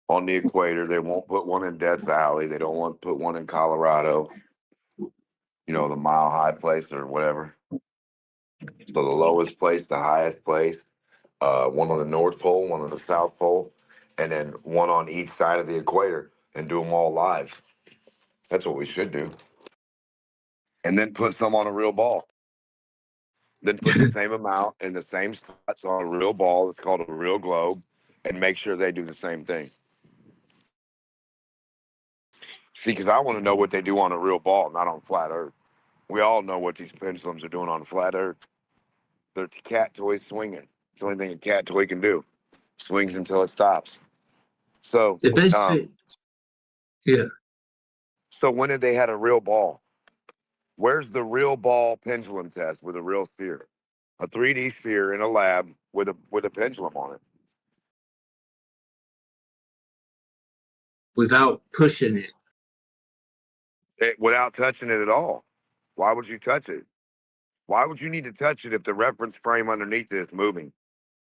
on the equator. They won't put one in Death Valley. They don't want to put one in Colorado, the Mile High place or whatever. So the lowest place, the highest place, one on the North Pole, one on the South Pole, and then one on each side of the equator, and do them all live. That's what we should do. And then put some on a real ball. Then put the same amount in the same spots on a real ball. It's called a real globe, and make sure they do the same thing. See, because I want to know what they do on a real ball, not on flat Earth. We all know what these pendulums are doing on flat Earth. They're cat toys swinging. It's the only thing a cat toy can do. Swings until it stops. So the best thing, yeah. So when did they had a real ball? Where's the real ball pendulum test with a real sphere? A 3D sphere in a lab with a pendulum on it. Without pushing it. Without touching it at all. Why would you touch it? Why would you need to touch it if the reference frame underneath it is moving?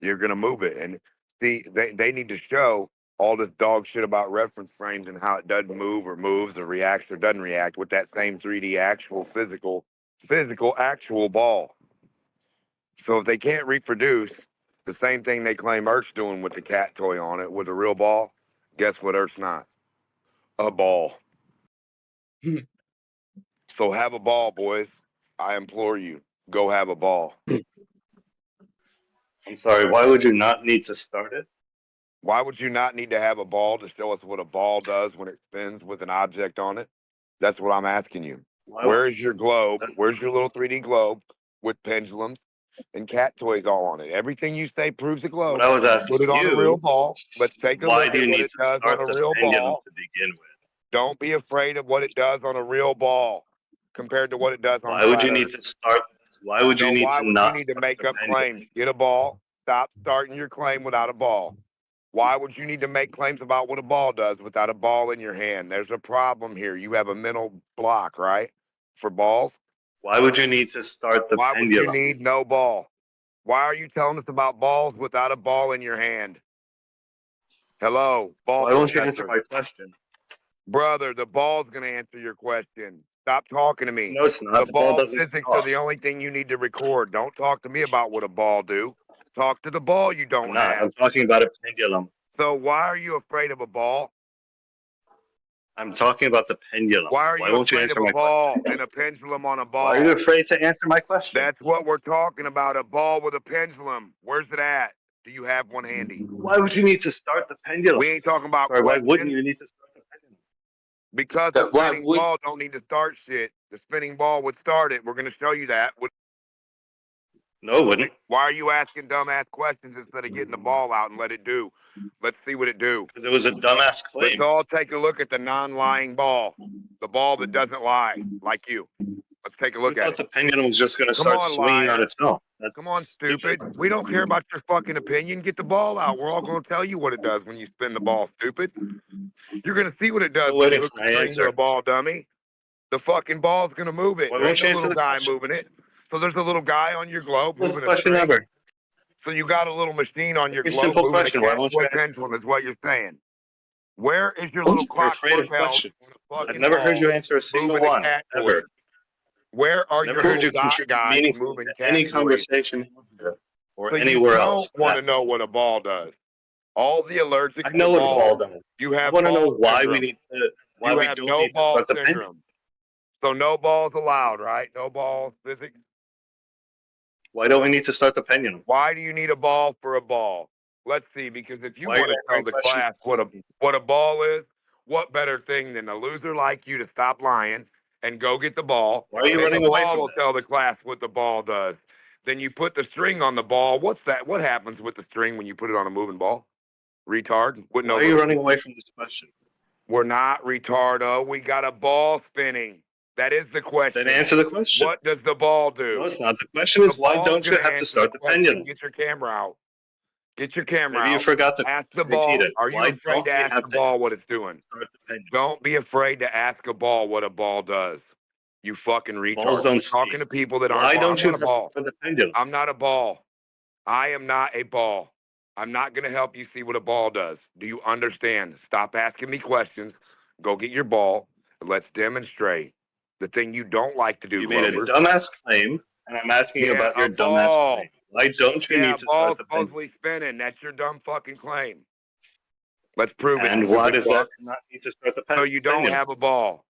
You're going to move it. And see, they need to show all this dog shit about reference frames and how it doesn't move or moves or reacts or doesn't react with that same 3D actual physical actual ball. So if they can't reproduce the same thing they claim Earth's doing with the cat toy on it with a real ball, guess what Earth's not? A ball. So have a ball, boys. I implore you. Go have a ball. I'm sorry, why would you not need to start it? Why would you not need to have a ball to show us what a ball does when it spins with an object on it? That's what I'm asking you. Where is your globe? Where's your little 3D globe with pendulums and cat toys all on it? Everything you say proves a globe. What I was asking Put it on a real ball. Let's take a look at what it does on a real ball. To begin with? Don't be afraid of what it does on a real ball compared to what it does on. Why would you need to start? Why would you need to not? Why would you need to make up claims? Get a ball. Stop starting your claim without a ball. Why would you need to make claims about what a ball does without a ball in your hand? There's a problem here. You have a mental block, right? For balls. Why would you need to start the Why pendulum? would you need no ball? Why are you telling us about balls without a ball in your hand? Hello, ball. Why won't you answer my question? Brother, the ball's going to answer your question. Stop talking to me. No, it's not. The ball physics are the only thing you need to record. Don't talk to me about what a ball do. Talk to the ball you don't have. I'm talking about a pendulum. So why are you afraid of a ball? I'm talking about the pendulum. Why won't you answer my ball and a pendulum on a ball? Why are you afraid to answer my question? That's what we're talking about, a ball with a pendulum. Where's it at? Do you have one handy? Why would you need to start the pendulum? We ain't talking about why wouldn't you need to start the pendulum? Because the spinning ball don't need to start shit. The spinning ball would start it. We're going to show you that. No, it wouldn't. Why are you asking dumbass questions instead of getting the ball out and let it do? Let's see what it do. Because it was a dumbass claim. Let's all take a look at the non-lying ball. The ball that doesn't lie, like you. Let's take a look at it. The pendulum was just going to start swinging on its own. Come on, stupid. We don't care about your fucking opinion. Get the ball out. We're all going to tell you what it does when you spin the ball, stupid. You're going to see what it does when you hook the string to a ball, dummy. The fucking ball's going to move it. There's a little guy moving it. So there's a little guy on your globe moving a string. So you got a little machine on your globe moving a cat pendulum is what you're saying. Where is your little clock? I've never heard you answer a single one, ever. Where are your little guys moving any conversation or anywhere else? You don't want to know what a ball does. All the allergic. I know what a ball does. You have. I want to know why we need to. Why you we have don't no need ball to start the syndrome. So no balls allowed, right? No ball physics. Why don't we need to start the pendulum? Why do you need a ball for a ball? Let's see, because if you want to tell the class what a ball is, what better thing than a loser like you to stop lying and go get the ball? Why are you running away from will tell the class what the ball does. Then you put the string on the ball. What's that? What happens with the string when you put it on a moving ball? Retard? Why are you running away from this question? We're not retardo. We got a ball spinning. That is the question. Then answer the question. What does the ball do? No, it's not. The question is, why don't you have to start the pendulum? Get your camera out. Get your camera out. Maybe you forgot to ask the ball. Are you afraid to ask the ball what it's doing? Don't be afraid to ask a ball what a ball does. You fucking retard. Don't talking to people that aren't. Why don't you have a ball? For the pendulum? I'm not a ball. I am not a ball. I'm not going to help you see what a ball does. Do you understand? Stop asking me questions. Go get your ball and let's demonstrate the thing you don't like to do, You made a Glovers. dumbass claim, and I'm asking you about your dumbass claim. Why don't you need to ball's start the pendulum? supposedly spinning. That's your dumb fucking claim. Let's prove it. And why does that not need to start the pendulum? So you don't have a ball.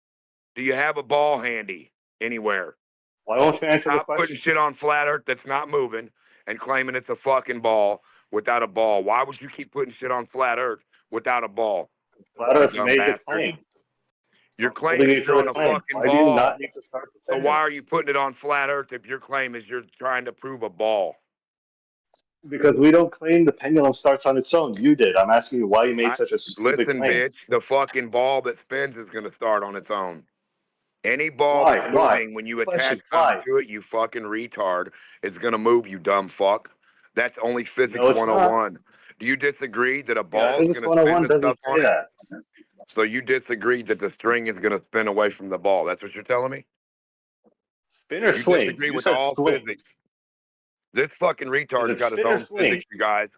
Do you have a ball handy anywhere? Why won't you answer the Stop question? putting shit on flat earth that's not moving and claiming it's a fucking ball without a ball. Why would you keep putting shit on flat earth without a ball? Flat Earth Dumb made the bastard. claim. Your claim is you're on a fucking Why do you ball. not need to start the So pendulum? why are you putting it on flat earth if your claim is you're trying to prove a ball? Because we don't claim the pendulum starts on its own. You did. I'm asking you why you made such a stupid Listen, claim. bitch, the fucking ball that spins is going to start on its own. Any ball that's moving, when you attach something to it, you fucking retard, is going to move, you dumb fuck. That's only physics 101. Do you disagree that a ball is going to spin the stuff on it? So you disagree that the string is going to spin away from the ball. That's what you're telling me? Spin or swing? You disagree with all physics. This fucking retard's got his own physics, you guys.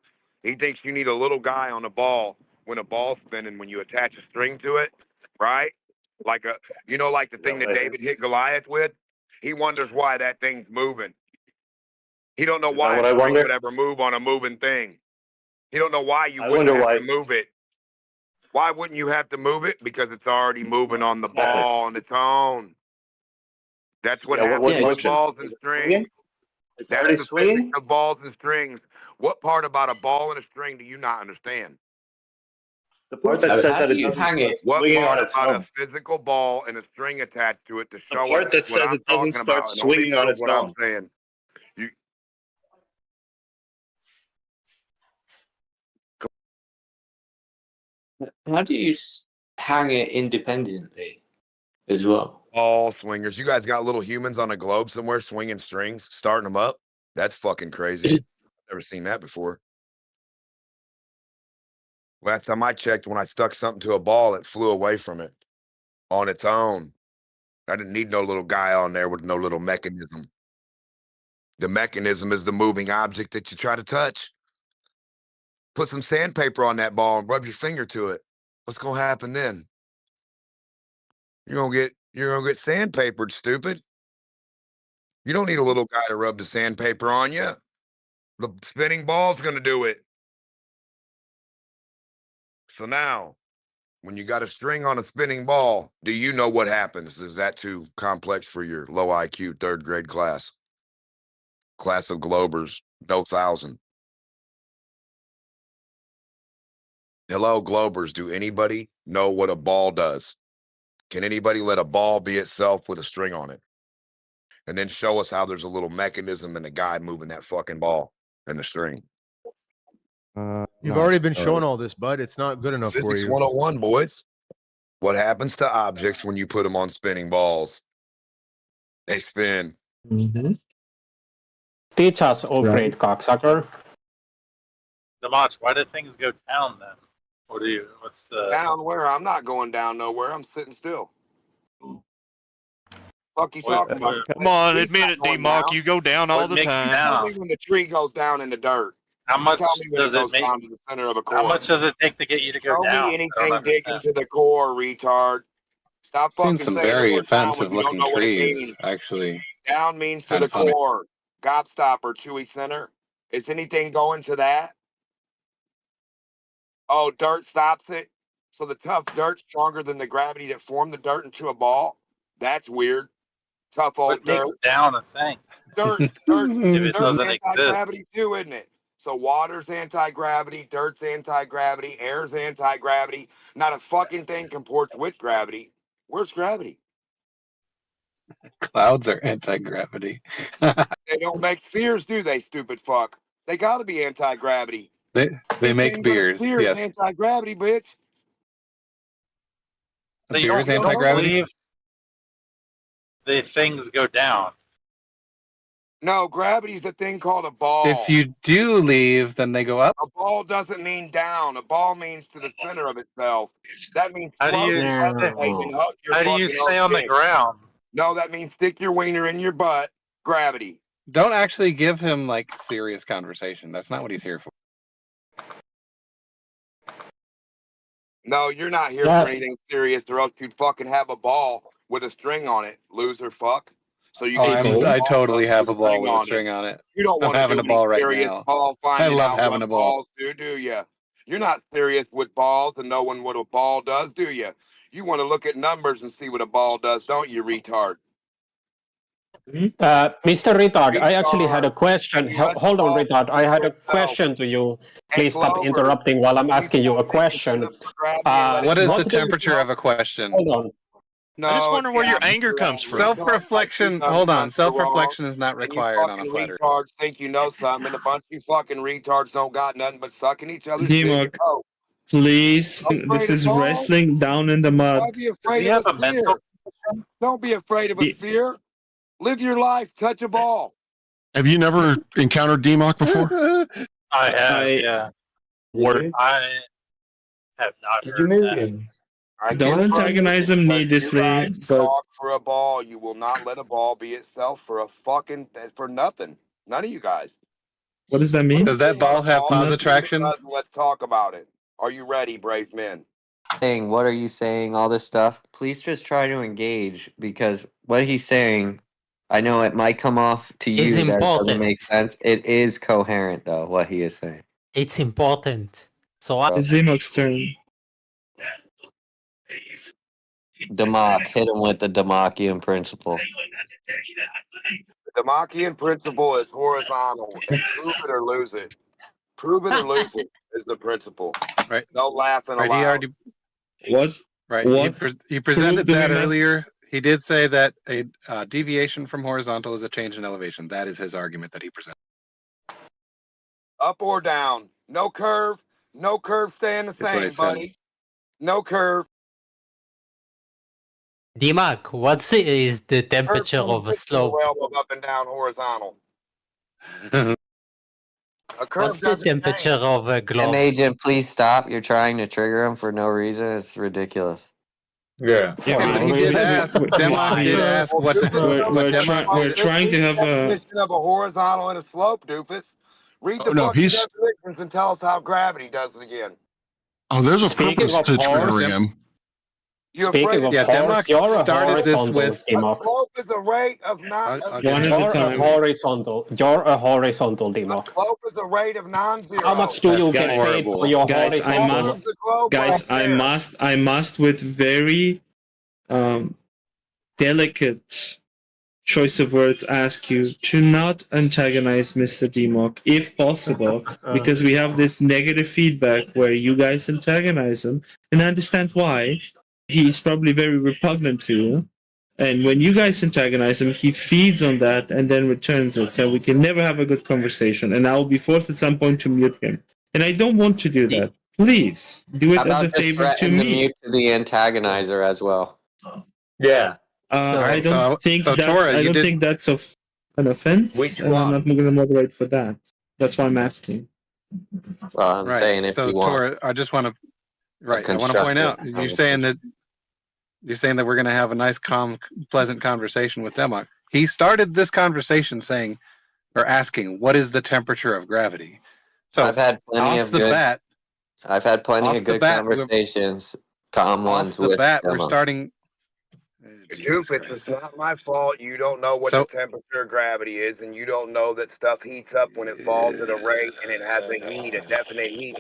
He thinks you need a little guy on a ball when a ball's spinning when you attach a string to it, right? Like like the thing that David hit Goliath with? He wonders why that thing's moving. He don't know why a string would ever move on a moving thing. He don't know why you wouldn't have to move it. Why wouldn't you have to move it? Because it's already moving on the ball on its own. That's what happens with balls and strings. That's the physics of balls and strings. What part about a ball and a string do you not understand? The part that says that it doesn't hang it. What part about a physical ball and a string attached to it to show the part that says it doesn't start swinging on its own? I'm saying. How do you hang it independently as well? All swingers. You guys got little humans on a globe somewhere swinging strings, starting them up? That's fucking crazy. Never seen that before. Last time I checked, when I stuck something to a ball, it flew away from it on its own. I didn't need no little guy on there with no little mechanism. The mechanism is the moving object that you try to touch. Put some sandpaper on that ball and rub your finger to it. What's gonna happen then? You're gonna get sandpapered, stupid. You don't need a little guy to rub the sandpaper on you. The spinning ball's gonna do it. So now, when you got a string on a spinning ball, do you know what happens? Is that too complex for your low IQ third grade class? Class of Globers, no 1,000. Hello, Globers. Do anybody know what a ball does? Can anybody let a ball be itself with a string on it? And then show us how there's a little mechanism and a guy moving that fucking ball and the string. You've already been shown all this, bud. It's not good enough for Physics you. 101, boys. What happens to objects when you put them on spinning balls? They spin. Mm-hmm. Teach us, oh great cocksucker. Democh, why do things go down then? What's the Down where? I'm not going down nowhere. I'm sitting still. Fuck you talking about? Come on, admit it, Democh. You go down all the time. Tell me when the tree goes down in the dirt. How much does it make down to the center of a core? How much does it take to get you to go down? Tell me anything digging to the core, retard. Stop fucking seen some saying very the word down offensive when you don't looking know what it trees, means. actually. Down means to Kinda the funny. core. Gobstopper, Chewy Center. Is anything going to that? Oh, dirt stops it. So the tough dirt's stronger than the gravity that formed the dirt into a ball? That's weird. Tough old dirt. Down a thing. Dirt's anti-gravity too, isn't it? So water's anti-gravity, dirt's anti-gravity, air's anti-gravity. Not a fucking thing comports with gravity. Where's gravity? Clouds are anti-gravity. They don't make spheres, do they, stupid fuck? They gotta be anti-gravity. They make beers, yes. Anti-gravity, bitch. So beer is anti-gravity? The things go down. No, gravity's the thing called a ball. If you do leave, then they go up? A ball doesn't mean down. A ball means to the center of itself. That means How do you stay on the ground? No, that means stick your wiener in your butt. Gravity. Don't actually give him, like, serious conversation. That's not what he's here for. No, you're not here Yeah. for anything serious, or else you'd fucking have a ball with a string on it, loser fuck. So you Oh, can shoot I the ball totally with have a ball string with a on it. string on it. You don't I'm want to having do a ball any right serious now. ball I finding love out having what a ball. balls do you? You're not serious with balls and knowing what a ball does, do you? You want to look at numbers and see what a ball does, don't you, retard? Mr. Retard, I actually had a question. Retard. Hold on, Retard. I had a No. question to you. Hey, Please stop Clover, interrupting while I'm asking you a people think question. it's for gravity and let it What is go. the temperature of a question? Hold on. No, I just wonder where your it's not anger for comes that. from. Self-reflection. Retards Hold on. think you're wrong, Self-reflection is not and you required on a fucking flat earth. retards think you know something, and a bunch of you fucking retards don't got nothing but sucking each other's dick. Democh, Oh, please. afraid This of is balls? wrestling down in the Why mud. be afraid of a sphere? Don't be afraid of a sphere. Live your life. Touch a ball. Have you never encountered Democh before? I have, I- yeah. Word. I have not Did you heard move that. him? I Don't can antagonize prove it him because needlessly, you guys but talk for a ball. You will not let a ball be itself for a fucking for nothing. None of you guys. what does that mean? Does that ball have pause attraction? Let's talk about it. Are you ready, brave men? Saying, what are you saying? All this stuff. Please just try to engage because what he's saying, I know it might come off to you Is that it doesn't important. make sense. It is coherent though. What he is saying. It's important. So So, It's Democh's turn. Democh, hit him with the Demochian principle. The Demochian principle is horizontal. And prove it or lose it. Prove it or lose it is the principle. Right. No laughing Right. He allowed. already. What? Right. What He presented do we that mess- earlier. He did say that a deviation from horizontal is a change in elevation. That is his argument that he presented. Up or down. No curve. No curve staying the That's what same, he said. buddy. No curve. Democh, what is the Curve temperature comes of a with the slope? realm of up and down horizontal. A curve What's the doesn't temperature change. of a globe? Agent, please stop. You're trying to trigger him for no reason. It's ridiculous. Yeah. Yeah, but he did ask. Democh did ask what the We're trying to have a. Definition of a horizontal and a slope, doofus. Read the Oh, no, fucking he's- definitions and tell us how gravity does it again. Oh, there's a Speaking purpose of to horse- triggering him. You're Speaking afraid of Yeah, horse, Democh you're a started this horizontal, with- a Democh. slope is a rate of not. I'll One get at a You're a time. horizontal. You're a horizontal, A Democh. slope is a rate of non-zero. How much do you That's get paid horrible. for your Guys, I horizontal? must- The globe Guys, right there. I must with very delicate choice of words ask you to not antagonize Mr. Democh, if possible, because we have this negative feedback where you guys antagonize him, and I understand why. He's probably very repugnant to you. And when you guys antagonize him, he feeds on that and then returns it. So we can never have a good conversation. And I will be forced at some point to mute him. And I don't want to do that. Please do it How as about a just favor to threaten to me. mute the antagonizer as well? Yeah. I don't think so that's. Tora, I you don't did- think that's an offense. Which and I'm one? not going to moderate for that. That's why I'm asking. Well, I'm Right. saying if So you want. Tora, I just want to. Right. I want to point out. constructive You're saying that we're going to have a nice, calm, pleasant conversation with Democh. He started this conversation saying, or asking, "What is the temperature of gravity?" So I've had plenty off of the good. bat, I've had plenty off of the good bat, we're- conversations, calm ones off the with bat, we're Democh. starting. Jesus Doofus, Christ. it's not my fault. You don't know what So- the temperature of gravity is, and you don't know that stuff heats up when it falls at a rate and it has a heat, a definite heat.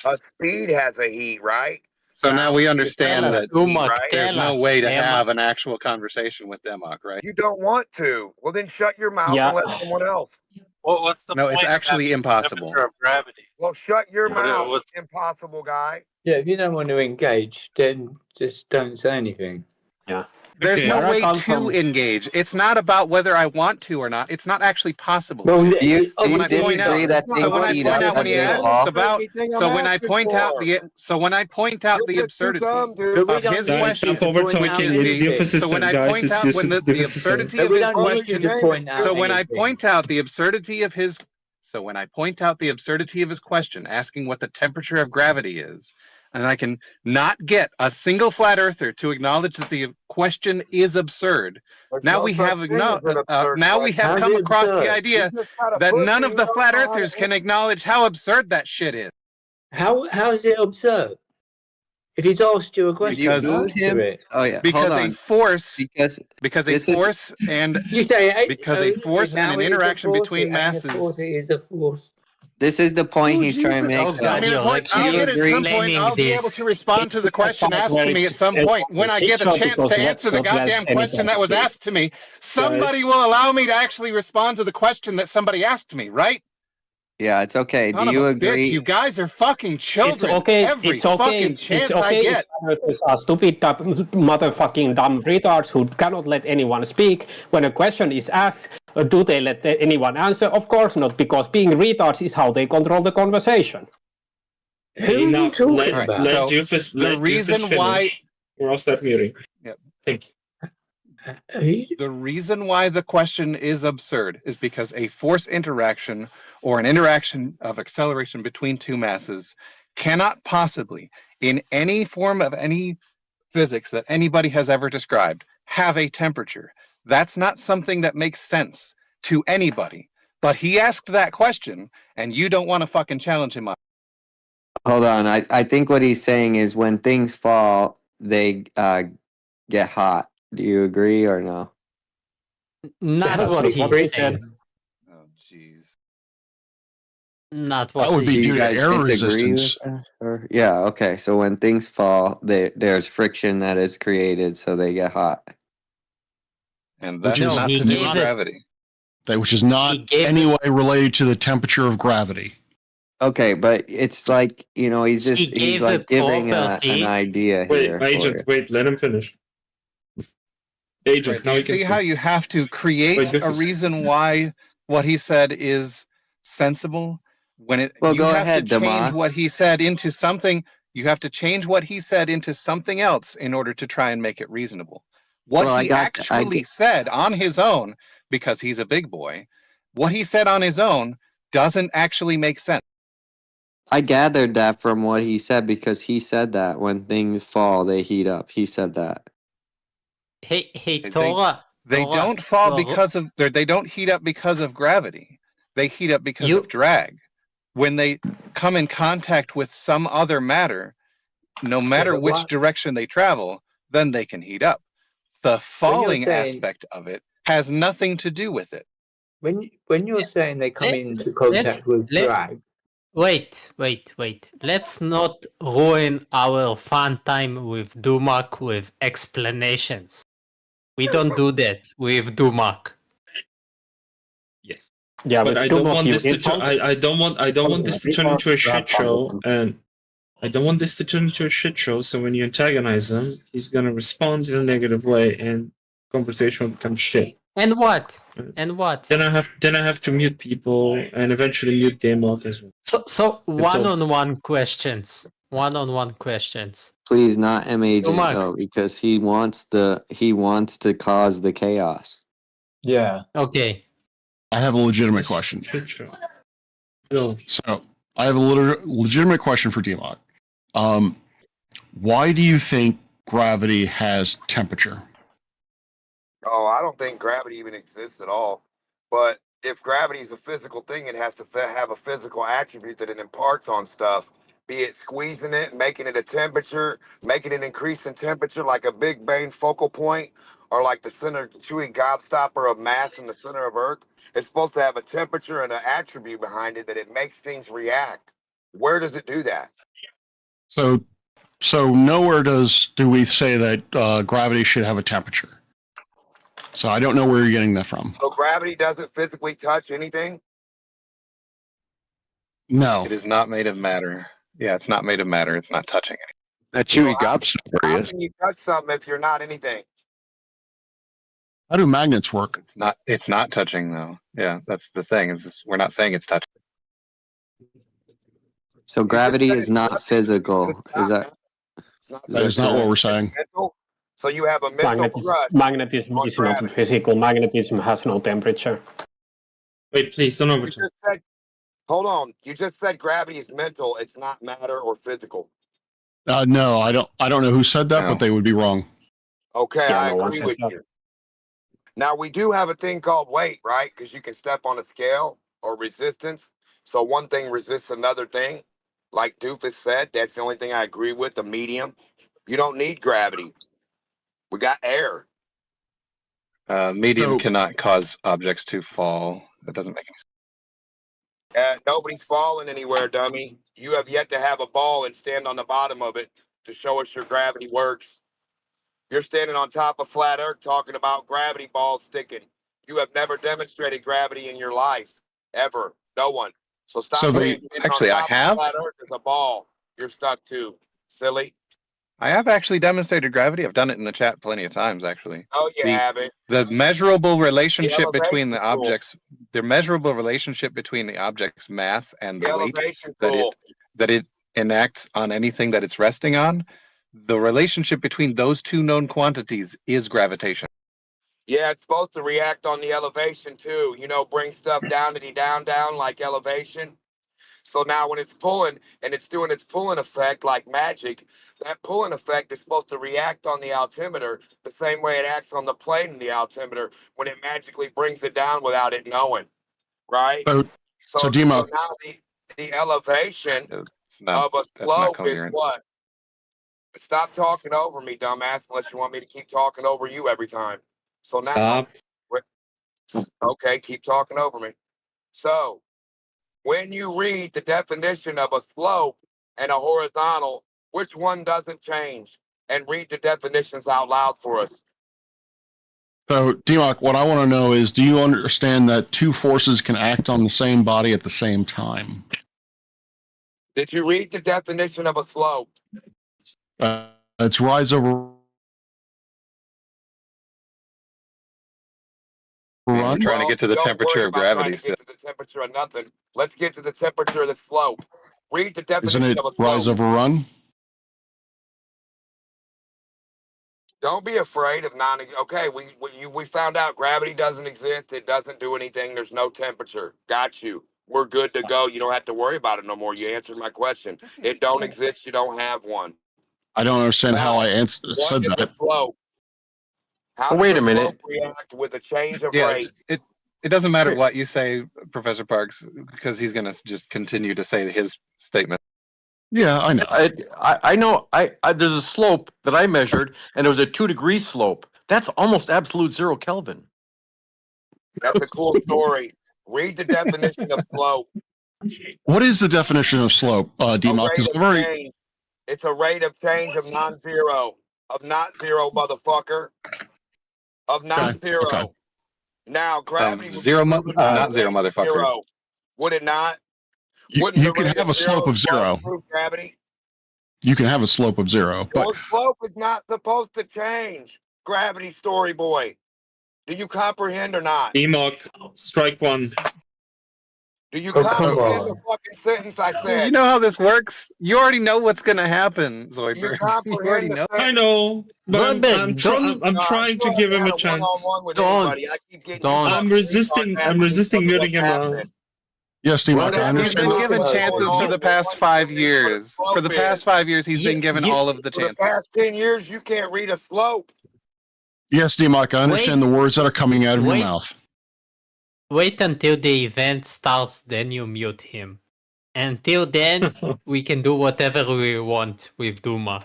A speed has a heat, right? So now we understand Tell us, that Democh, right? there's tell no us, way to Emma. have an actual conversation with Democh, right? You don't want to. Well, then shut your mouth Yeah. and let someone else. What's the No, point it's of actually having the impossible. temperature of gravity? Well, shut your What- mouth, what's- impossible guy. Yeah, if you don't want to engage, then just don't say anything. There's Okay. no Where I way come to from- engage. It's not about whether I want to or not. It's not actually possible. Do you, So when do I you point out- disagree that so things when I heat point up out when as he they asks fall? about- So when I point out the You're just too absurdity dumb, dude. of his Guys, question, stop over which talking. is It's the- the officer's so when turn, I guys. point It's out just when the officer's turn. absurdity of his question, so when I point out the absurdity of his question, asking what the temperature of gravity is, and I can not get a single flat earther to acknowledge that the question is absurd. There's Now no we such have thing as an absurd now we have question. come across the idea You just got a that pussy none of who the don't flat know how to earthers can answer. acknowledge how absurd that shit is. How is it absurd? If he's asked you a question, Because- you Include him? answer it. Oh yeah, Because hold a on. force, Because because a this is- force and You say because a force and an interaction between masses. It is a force. this is the point he's trying to make. Oh, though. God, I mean, you're the point, I'll you get at some agree? point, I'll be able to respond to the question asked to me at some point. When I get a chance to answer the goddamn question that was asked to me, somebody Guys. will allow me to actually respond to the question that somebody asked me, right? Yeah, it's okay. Son Do of you a agree? bitch, you guys are fucking children. It's okay. Every It's okay. fucking chance it's okay I get. if others are stupid, motherfucking dumb retards who cannot let anyone speak. When a question is asked, do they let anyone answer? Of course not, because being retards is how they control the conversation. Who are you Enough. talking Let, about? let So, Doofus, the let reason Doofus why- finish, or I'll start muting. Yep. Thank you. The reason why the question is absurd is because a force interaction or an interaction of acceleration between two masses cannot possibly, in any form of any physics that anybody has ever described, have a temperature. That's not something that makes sense to anybody. But he asked that question, and you don't want to fucking challenge him on it. Hold on. I think what he's saying is when things fall, they get hot. Do you agree or no? Not That's what what he's Bree saying. said. Oh, jeez. Not what That would be Do he you due to guys air disagree with resistance. that? Or, yeah. Okay. So when things fall, there's friction that is created, so they get hot. And Which that's is- not he to do gave with it- gravity. Which is not He gave any way related to the temperature of gravity. Okay, but it's like he's He just he's gave like the giving property- an idea Wait, here. for Agent, it. wait, let him finish. Agent, Right, do now you you can see how speak. you have to create Wait, a Doofus. reason why what he said is sensible when Well, you go have ahead, to change Democh. what he said into something. You have to change what he said into something else in order to try and make it reasonable. What Well, he actually said on his own, because he's a big boy, what he said on his own doesn't actually make sense. I gathered that from what he said because he said that when things fall, they heat up. He said that. Hey, They- Tora. They Tora, don't fall Tora, because of they don't heat up because of gravity. They heat up because You- of drag. When they come in contact with some other matter, no matter but which what- direction they travel, then they can heat up. The falling saying- aspect of it has nothing to do with it. When you're saying they come Let- into contact with let- drag, Wait. Let's not ruin our fun time with Democh with explanations. We don't do that with Democh. Yes. Yeah, But with I don't Democh, want you this to insult- I don't want this to turn into a shit show, and I don't want this to turn into a shit show. So when you antagonize him, he's gonna respond in a negative way, and conversation will become shit. And what? And what? Then I have to mute people and eventually mute Democh as well. So all- one-on-one questions. One-on-one questions. Please, not M agent Democh. though, because he wants to cause the chaos. yeah, Okay. I have a legitimate question. Shit show. No. So I have a legitimate question for Democh. Why do you think gravity has temperature? Oh, I don't think gravity even exists at all. But if gravity is a physical thing, it has to have a physical attribute that it imparts on stuff. Be it squeezing it, making it a temperature, making it increase in temperature like a Big Bang focal point, or like the center chewy gobstopper of mass in the center of Earth. It's supposed to have a temperature and an attribute behind it that it makes things react. Where does it do that? So nowhere do we say that gravity should have a temperature. So I don't know where you're getting that from. So gravity doesn't physically touch anything? No. It is not made of matter. Yeah, it's not made of matter. It's not touching anything. That chewy gobstopper How is. can you touch something if you're not anything? How do magnets work? It's not touching though. Yeah, that's the thing. We're not saying it's touching. So gravity is not physical. Is that? That is not what we're saying. Mental? So you have a mental crush. Magnetism on is not gravity. physical. Magnetism has no temperature. Wait, please don't You overtalk. just said, hold on. You just said gravity is mental. It's not matter or physical. No, I don't know who said that, No. but they would be wrong. Okay, Yeah, I no one agree said with that. you. Now we do have a thing called weight, right? Because you can step on a scale or resistance. So one thing resists another thing. Like Doofus said, that's the only thing I agree with, the medium. You don't need gravity. We got air. Medium So- cannot cause objects to fall. That doesn't make any sense. Nobody's falling anywhere, dummy. You have yet to have a ball and stand on the bottom of it to show us your gravity works. You're standing on top of flat Earth talking about gravity balls sticking. You have never demonstrated gravity in your life, ever. No one. So stop So saying standing Actually, on I top have. of flat Earth is a ball. You're stuck to. Silly. I have actually demonstrated gravity. I've done it in the chat plenty of times, actually. Oh, you haven't. The measurable relationship between the elevation tool. objects, the measurable relationship between the object's mass and The the weight elevation that tool. it enacts on anything that it's resting on, the relationship between those two known quantities is gravitation. Yeah, it's supposed to react on the elevation too. You know, bring stuff down like elevation. So now when it's pulling and it's doing its pulling effect like magic, that pulling effect is supposed to react on the altimeter the same way it acts on the plane in the altimeter when it magically brings it down without it knowing, right? So Democh, now the elevation It's not, of a that's not slope is coherent. what? Stop talking over me, dumbass, unless you want me to keep talking over you every time. So now, Stop. Okay, keep talking over me. So, when you read the definition of a slope and a horizontal, which one doesn't change? And read the definitions out loud for us. So, Democh, what I want to know is, do you understand that two forces can act on the same body at the same time? Did you read the definition of a slope? It's rise over run. We're trying to get to the Don't temperature worry of about trying gravity to still. get to the temperature of nothing. Let's get to the temperature of the slope. Read the definition Isn't it of a slope. rise over run? Don't be afraid of non. Okay, we found out gravity doesn't exist. It doesn't do anything. There's no temperature. Got you. We're good to go. You don't have to worry about it no more. You answered my question. It don't exist. You don't have one. I don't understand how I said that. Slope. How Wait does a minute. slope react with a change of Yeah, rate? it doesn't matter what you say, Professor Parks, because he's going to just continue to say his statement. Yeah, I know. I know. There's a slope that I measured, and it was a 2-degree slope. That's almost absolute 0 Kelvin. That's a cool story. Read the definition of slope. What is the definition of slope, Democh? Rate of change. It's a rate of change of non-zero. Of not zero, motherfucker. Of not zero. Okay. Now gravity not zero, motherfucker. Zero. Would it not? You can have a slope of 0. Gravity. You can have a slope of 0, but Your slope is not supposed to change. Gravity, story boy. Do you comprehend or not? Democh, strike one. Do you come comprehend on. the fucking sentence I said? You know how this works? You already know what's going to happen, Do you Zoidberg. You comprehend already the know. I sentence? know, but I'm trying to give him a chance. One-on-one with anybody. I keep getting you I'm fucking resisting. retarded I'm resisting what's muting him out. happening. yes, Democh, I He's understand. been given chances for the past 5 years. For the past 5 years, he's been given all of the For the chances. past 10 years, you can't read a slope. Yes, Democh, I understand the words that are coming out of your mouth. Wait until the event starts, then you mute him. Until then, we can do whatever we want with Democh.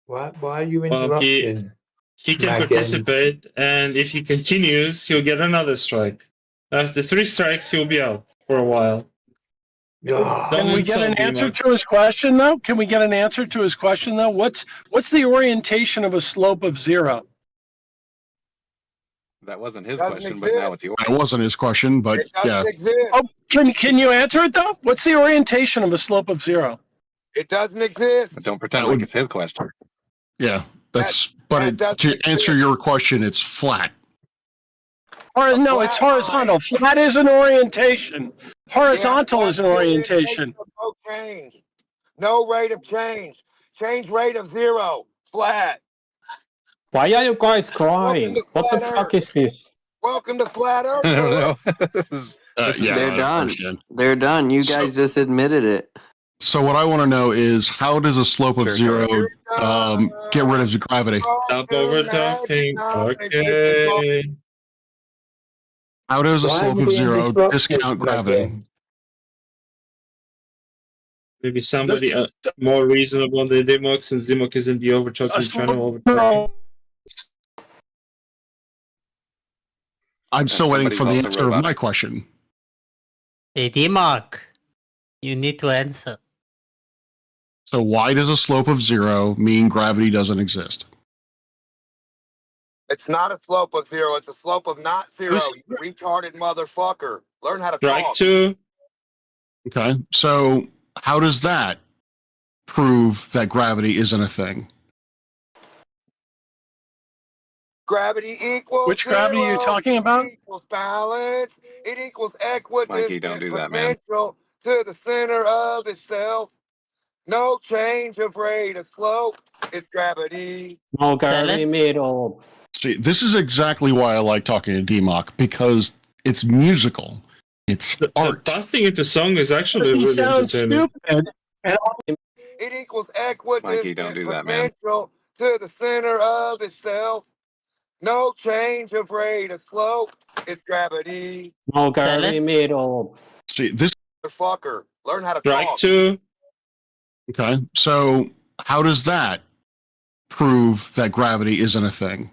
Why are you Well, interrupting? he can Megan? participate, and if he continues, he'll get another strike. After 3 strikes, he'll be out for a while. Can we get an answer to his question, though? Can we get an answer to his question, though? What's the orientation of a slope of 0? That wasn't his Doesn't question, but exist. now it's yours. It wasn't his question, but It doesn't yeah. exist. Oh, can you answer it, though? What's the orientation of a slope of 0? It doesn't exist. But don't pretend like it's his question. Yeah, that's, that doesn't to exist. answer your question, it's flat. Or no, it's horizontal. Flat is an orientation. Horizontal is an orientation. No change. No rate of change. Change rate of 0. Flat. Why are you guys crying? to What the Flat fuck is this? Welcome to Flat Earth. I don't know. They're done. They're done. You guys just admitted it. So what I want to know is, how does a slope of 0 get rid of gravity? Stop over talking. Okay. How does a Why are slope you of being 0 disruptive, discount gravity? Megan? Maybe somebody more reasonable than Democh, since Democh is in the overcharge and trying to overcharge. I'm still waiting for the somebody's answer also of my question. Hey, Democh, you need to answer. So why does a slope of 0 mean gravity doesn't exist? It's not a slope of 0. It's a slope of not 0. You retarded motherfucker. Learn how to Strike talk. 2. Okay, so how does that prove that gravity isn't a thing? Gravity equals Which gravity are you talking about? equals balance. It equals Mikey, don't do that, man. equidistant to the center of itself. No change of rate of slope. It's gravity. No gravity middle. See, this is exactly why I like talking to Democh, because it's musical. It's art. Busting into song is actually He really sounds entertaining. stupid. And It equals Mikey, don't do that, man. to the center of itself. No change of rate of slope. It's gravity. No gravity middle. See, this Motherfucker. Learn how to Strike talk. 2. okay, so how does that prove that gravity isn't a thing?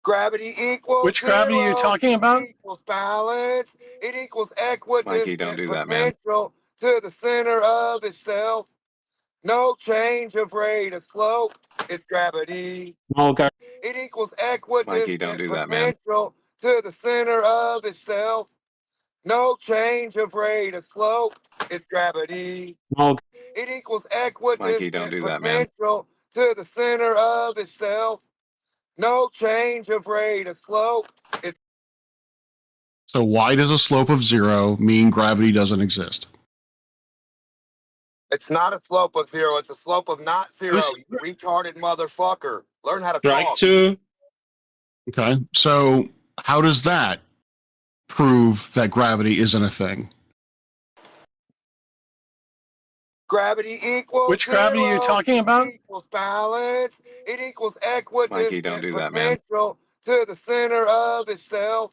Gravity equals which gravity are you talking about? equals balance. It equals equidistant Mikey, don't do that, man. to the center of itself. No change of rate of slope. It's gravity. No gravity. It equals equidistant Mikey, don't do that, man. to the center of itself. No change of rate of slope. It's gravity. No. It equals equidistant Mikey, don't do that, man. to the center of itself. No change of rate of slope. It's So why does a slope of 0 mean gravity doesn't exist? It's not a slope of 0. It's a slope of not 0. You retarded motherfucker. Learn how to Strike talk. 2. Okay, so how does that prove that gravity isn't a thing? Gravity equals Which gravity are you talking about? equals balance. It equals equidistant Mikey, don't do that, man. to the center of itself.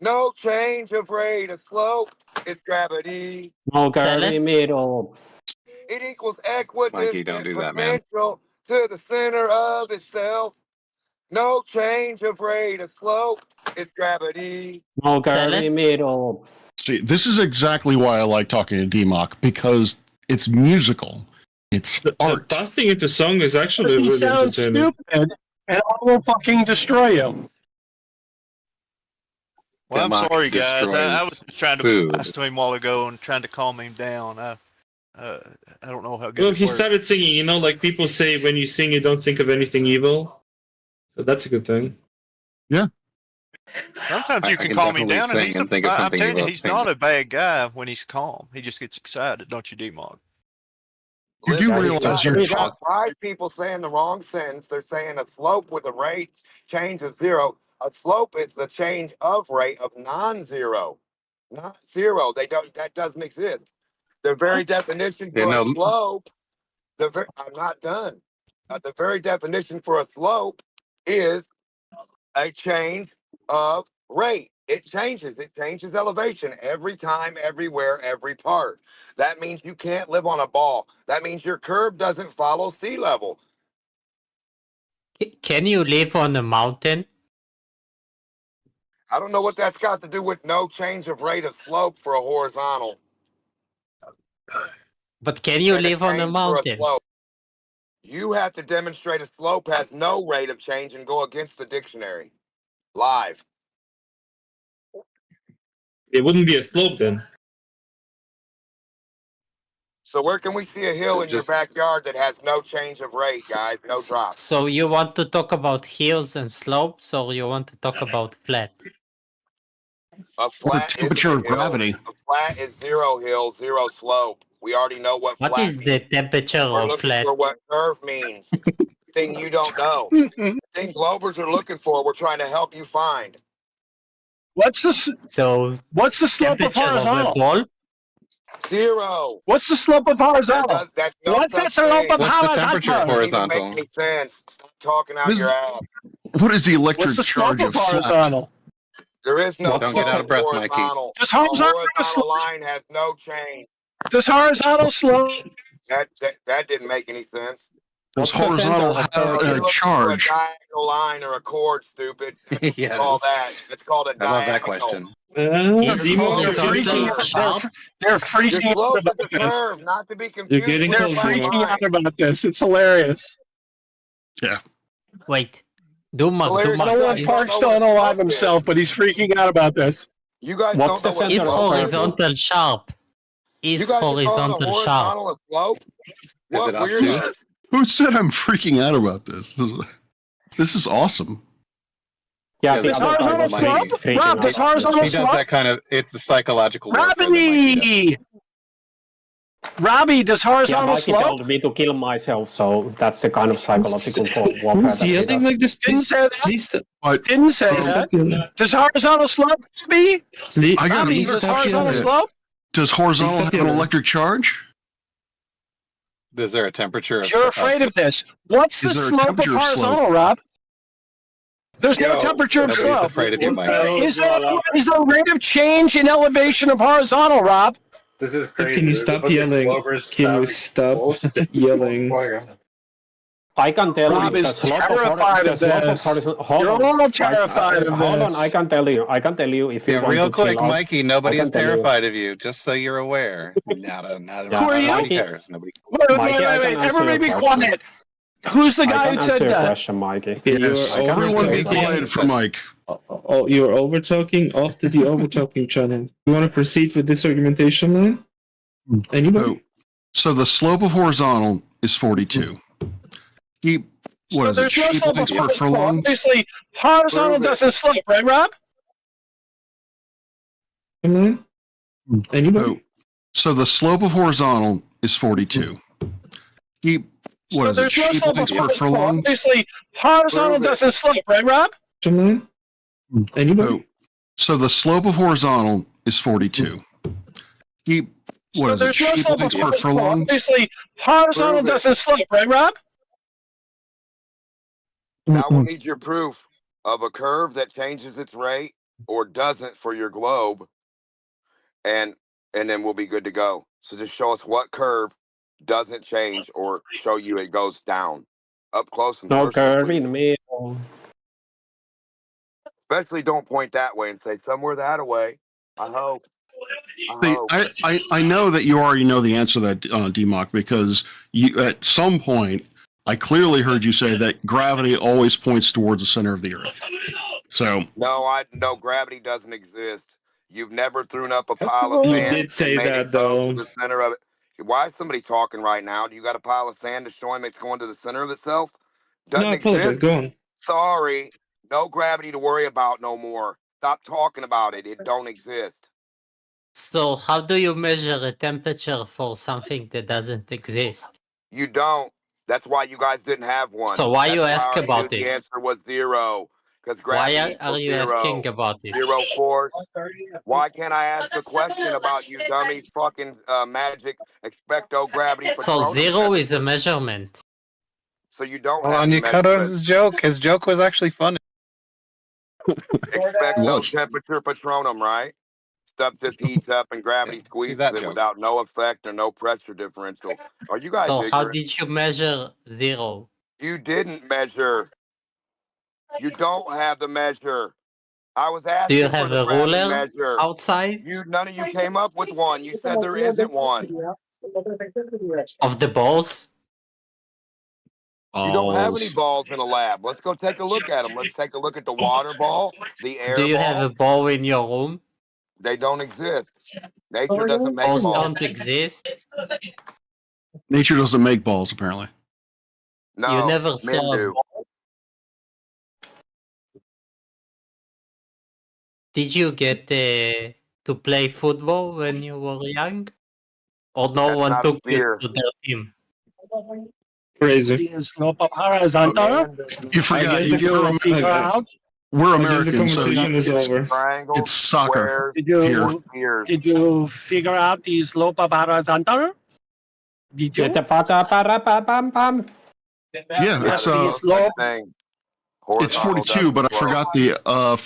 No change of rate of slope. It's gravity. No gravity middle. It equals equidistant Mikey, don't do that, man. to the center of itself. No change of rate of slope. It's gravity. No gravity middle. See, this is exactly why I like talking to Democh, because it's musical. It's art. Busting into song is actually He really sounds entertaining. stupid, and I will fucking destroy you. Well, I'm Democh sorry, guys. I was destroys trying to food. pass to him a while ago and trying to calm him down. I don't know how good Well, it he works. started singing, you know, like people say when you sing, you don't think of anything evil. So that's a good thing. Yeah. Sometimes I you can can calm him definitely down, and sing he's and think of I'm something telling you, evil at he's the same not time. a bad guy when he's calm. He just gets excited, don't you, Democh? You do realize you're We've got talking. 5 people saying the wrong sentence. They're saying a slope with a rate change of 0. A slope is the change of rate of non-zero, not 0. That doesn't exist. The very definition for a slope. I'm not done. The very definition for a slope is a change of rate. It changes elevation every time, everywhere, every part. That means you can't live on a ball. That means your curve doesn't follow sea level. Can you live on a mountain? I don't know what that's got to do with no change of rate of slope for a horizontal. But can you And a live on a change for mountain? slope. You have to demonstrate a slope has no rate of change and go against the dictionary. Live. It wouldn't be a slope then. So where can we see a hill in your backyard that has no change of rate, guys? No drop. So you want to talk about hills and slopes, or you want to talk about flat? A flat temperature isn't of a hill. gravity. A flat is 0 hill, 0 slope. We already know what What flat is means. the temperature We're of looking flat? for what curve means. Thing you don't know. Thing Glovers are looking for, we're trying to help you find. What's the So slope of temperature of a horizontal? ball? 0. What's the slope of horizontal? That's no What's the such slope thing. of What's the temperature of horizontal? Doesn't even make any sense. Stop talking out This- your ass. What is the electric What's the slope charge of of flat? horizontal? There is no Don't get out of breath, Mikey. horizontal. Does A horizontal horizontal line has no change. Does horizontal slope? That didn't make any sense. Does What's the horizontal center of have You're a looking for charge? a diagonal line or a chord, stupid. Yes. Call that. It's called a I love diagonal. that question. Is Democh, They're you're getting freaking, close. they're freaking Your out slope about is a this. curve, not to be confused You're getting with They're a close, flat Democh. freaking line. out about this. It's hilarious. Yeah. Wait. Democh, Hilarious. I don't want is, Parks to unalive himself, but he's freaking out about this. You guys What's don't know the what center is of slope is. horizontal sharp? You Is guys are calling a horizontal sharp? horizontal a slope? Is What it weird obtuse? Who said I'm freaking out about this? This is awesome. Yeah, Does the other guy horizontal was really slope? freaking Rob, out does about this. horizontal He does slope? that kind of. It's the psychological warfare that Mikey does. Robbie, does Yeah, horizontal Mikey slope? told me to kill myself, so that's the kind of psychological warfare Who's that he yelling does. like this? Didn't Please, say that. please stop. Didn't say Please that. stop yelling. Does horizontal slope be? Please, I got Robbie, it. please does stop horizontal yelling. slope? Does horizontal Please have stop an yelling. electric charge? Is there a temperature? Of, You're afraid of this. What's the Is there a slope of temperature of slope? horizontal, Rob? There's no temperature of Nobody's slope. afraid of you, Mikey. Is there a rate of change in elevation of horizontal, Rob? This is crazy. Can you There's a stop bunch of yelling? Glovers Can you shouting stop bullshit. yelling? I can tell Rob you is the slope of terrified the of slope of this. horizontal. Hold You're on. all terrified of Hold on, this. I can tell you. I can tell you if you Yeah, want real to quick, chill out. Mikey. Nobody I is can tell you. terrified of you. Just so you're aware. Not Who are nobody you? cares. Nobody. Wait, Mikey, I can answer Everybody be your question. quiet. Who's the I guy can who answer said your that? question, Mikey. Okay, Yes. you're Everyone be over-talking. quiet for Mike. Oh, you're over-talking off to the over-talking channel. You want to proceed with this argumentation line? Anybody? So the slope of horizontal is 42. Keep what is it? There's no Sheep slope of lengths per horizontal. furlong. Obviously, horizontal Prove it. doesn't slope, right, Rob? Anybody? So the slope of horizontal is 42. Keep what is it? There's no Sheep slope of lengths per horizontal. furlong. Obviously, horizontal Prove it. doesn't slope, right, Rob? Anybody? So the slope of horizontal is 42. Keep what is it? There's no Sheep slope of lengths per horizontal. furlong. Obviously, horizontal Prove it. doesn't slope, right, Rob? Now we need your proof of a curve that changes its rate or doesn't for your globe, and then we'll be good to go. So just show us what curve doesn't change, or show you it goes down, up close and No personal. curve please. in the middle. Especially don't point that way and say somewhere that way. I hope. See, I know that you already know the answer to that, Democh, because you at some point I clearly heard you say that gravity always points towards the center of the Earth. So No, gravity doesn't exist. You've never thrown up a pile of You sand did say and made that, it go though. to the center of it. Why is somebody talking right now? Do you got a pile of sand to show him it's going to the center of itself? Doesn't No, I apologize. exist. Go on. Sorry, no gravity to worry about no more. Stop talking about it. It don't exist. So how do you measure a temperature for something that doesn't exist? You don't. That's why you guys didn't have one. So why That's you I ask already about knew it? The answer was zero. Because Why gravity are equals you zero. asking about it? Zero force. Why can't I ask a question about you dummies fucking magic expecto gravity So patronum? zero is a measurement. So you don't Hold have on, the you cut out measurement. his joke. His joke was actually funny. Expecto temperature patronum, right? Stuff just heats up and gravity squeezes that it joke. without no effect or no pressure differential. Are you guys So how ignorant? did you measure zero? You didn't measure. You don't have the measure. I was Do asking you for have the a gravity ruler measure. outside None of you came up with one. You said there isn't one. of the balls? You don't have any balls in a lab. Let's go take a look at them. Let's take a look at the water ball, the air Do you ball. have a ball in your room? They don't exist. Nature doesn't make Balls balls. don't exist. nature doesn't make balls, apparently. No, You never men saw a do. ball. Did you get to play football when you were young? Or no That's one not a took you fear. to their team? Crazy. Slope of horizontal. You forgot. Did you figure out? We're I guess the Americans, so conversation is over. Triangles, it's soccer squares, here. spheres. Did you figure out the slope of horizontal? Did you? Get the pata para pa pam pam. Yeah, it's the slope. Thing. It's 42, but I forgot the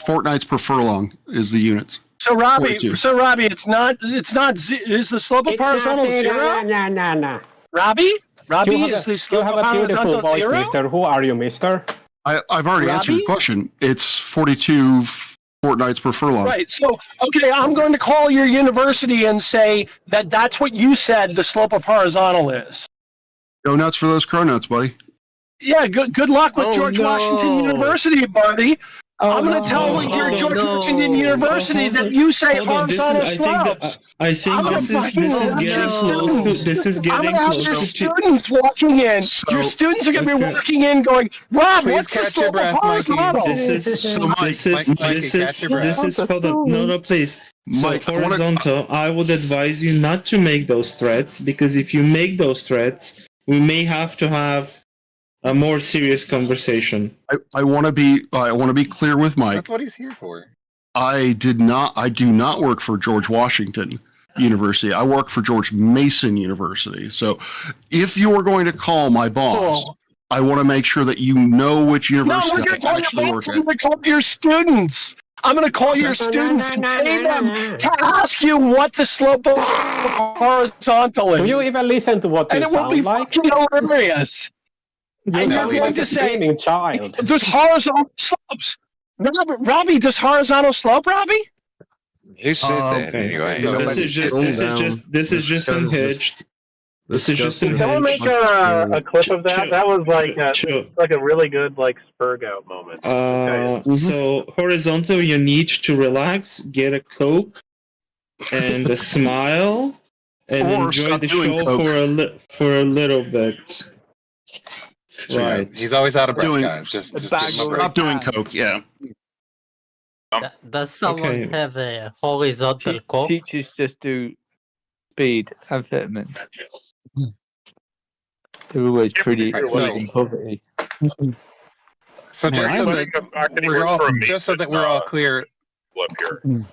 fortnights per furlong is the units. So Robbie, 42. it's not. Is the slope of horizontal zero? Nah. Robbie, You is the you slope have of a beautiful horizontal voice, zero? mister. Who are you, mister? I've already answered the Robbie? question. It's 42 fortnights per furlong. Right. So, okay, I'm going to call your university and say that that's what you said the slope of horizontal is. Go nuts for those cronuts, buddy. Yeah. Good luck with George Washington University, buddy. I'm going to tell your George Washington University that you say horizontal slopes. I think I'm gonna this is fucking getting have close to. This is I'm getting gonna have close your to. students walking in. Your students are gonna be walking in, going, "Rob, Please what's the catch your slope breath, of horizontal?" This is hold up. No, please. So Mike, horizontal. I would advise you not to make those threats, because if you make those threats, we may have to have a more serious conversation. I want to be clear with Mike. That's what he's here for. I do not work for George Washington University. I work for George Mason University. So if you are going to call my boss, I want to make sure that you know which No, university we're gonna I call your actually boss. work I'm at. gonna call your students. I'm gonna call your students and pay them to ask you what the slope of horizontal is. Do you even listen to what And you it will be sound like? fucking hilarious. You And you're sound going like to a say, screaming child. "There's horizontal slopes." Robbie, does horizontal slope, Robbie? You sit there. Okay. Anyway. This is just unhinged. This is just unhinged. Someone make a clip of that. That was like a really good spur out moment. So horizontal, you need to relax, get a Coke, and a smile, and Or enjoy stop the doing show Coke. for a little bit. So, yeah, Right. he's always out of breath, Doing- guys. Just give bag him a of break. Stop doing coke. Yeah. Does someone Okay. have a horizontal coke? Teachers just do speed amphetamine. They're always pretty Right, so, so- in poverty. So Well, just so I that we're all clear, flip here.